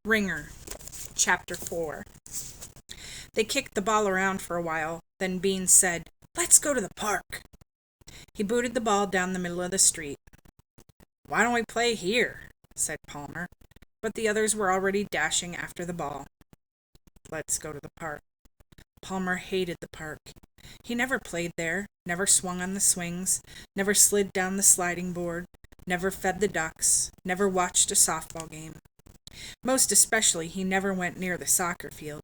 Wringer Chapter 4. They kicked the ball around for a while, then Beans said, "Let's go to the park." He booted the ball down the middle of the street. "Why don't we play here?" said Palmer, but the others were already dashing after the ball. "Let's go to the park." Palmer hated the park. He never played there, never swung on the swings, never slid down the sliding board, never fed the ducks, never watched a softball game. Most especially, he never went near the soccer field,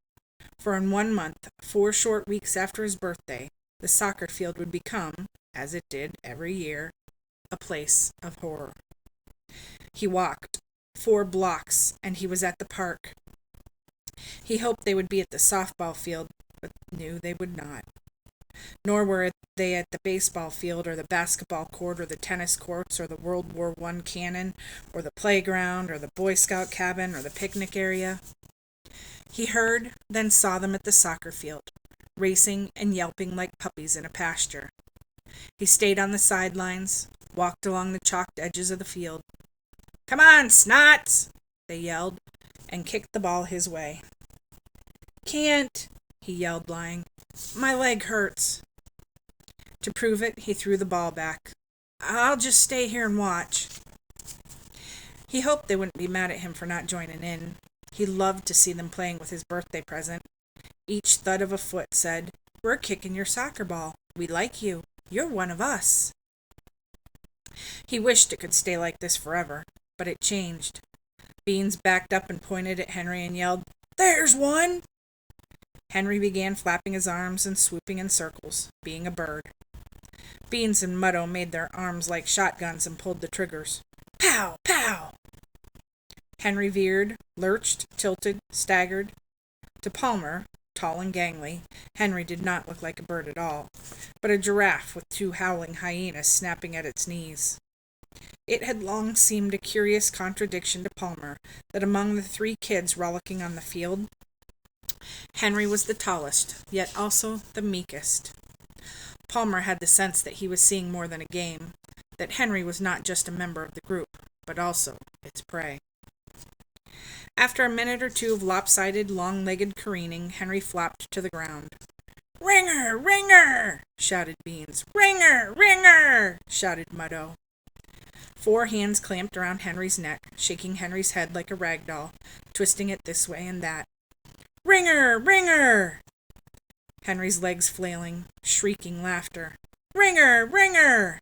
for in 1 month, 4 short weeks after his birthday, the soccer field would become, as it did every year, a place of horror. He walked 4 blocks, and he was at the park. He hoped they would be at the softball field, but knew they would not. Nor were they at the baseball field or the basketball court or the tennis courts or the World War I cannon or the playground or the Boy Scout cabin or the picnic area. He heard, then saw them at the soccer field, racing and yelping like puppies in a pasture. He stayed on the sidelines, walked along the chalked edges of the field. "Come on, Snots!" they yelled, and kicked the ball his way. "Can't," he yelled, lying. "My leg hurts." To prove it, he threw the ball back. "I'll just stay here and watch." He hoped they wouldn't be mad at him for not joining in. He loved to see them playing with his birthday present. Each thud of a foot said, "We're kicking your soccer ball. We like you. You're one of us." He wished it could stay like this forever, but it changed. Beans backed up and pointed at Henry and yelled, "There's one!" Henry began flapping his arms and swooping in circles, being a bird. Beans and Muddo made their arms like shotguns and pulled the triggers. Pow! Pow! Henry veered, lurched, tilted, staggered. To Palmer, tall and gangly, Henry did not look like a bird at all, but a giraffe with 2 howling hyenas snapping at its knees. It had long seemed a curious contradiction to Palmer that among the 3 kids rollicking on the field, Henry was the tallest, yet also the meekest. Palmer had the sense that he was seeing more than a game, that Henry was not just a member of the group, but also its prey. After a minute or 2 of lopsided, long-legged careening, Henry flopped to the ground. "Wringer! Wringer!" shouted Beans. "Wringer! Wringer!" shouted Muddo. 4 hands clamped around Henry's neck, shaking Henry's head like a rag doll, twisting it this way and that. "Wringer! Wringer!" Henry's legs flailing, shrieking laughter. "Wringer! Wringer!"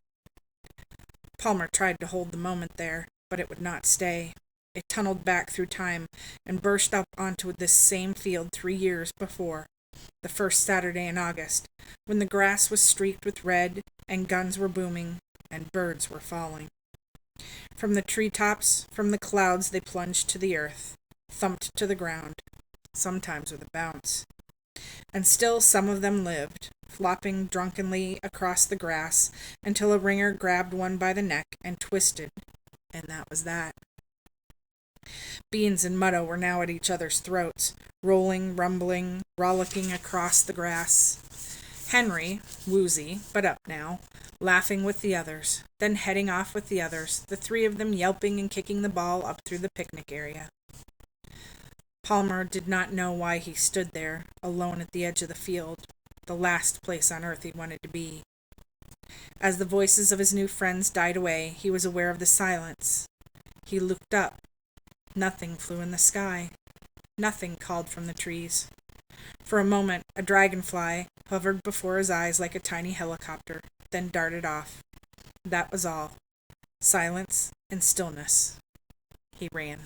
Palmer tried to hold the moment there, but it would not stay. It tunneled back through time and burst up onto this same field 3 years before, the first Saturday in August, when the grass was streaked with red and guns were booming and birds were falling. From the treetops, from the clouds, they plunged to the earth, thumped to the ground, sometimes with a bounce. And still some of them lived, flopping drunkenly across the grass until a ringer grabbed one by the neck and twisted, and that was that. Beans and Muddo were now at each other's throats, rolling, rumbling, rollicking across the grass. Henry, woozy, but up now, laughing with the others, then heading off with the others, the 3 of them yelping and kicking the ball up through the picnic area. Palmer did not know why he stood there, alone at the edge of the field, the last place on earth he wanted to be. As the voices of his new friends died away, he was aware of the silence. He looked up. Nothing flew in the sky. Nothing called from the trees. For a moment, a dragonfly hovered before his eyes like a tiny helicopter, then darted off. That was all. Silence and stillness. He ran.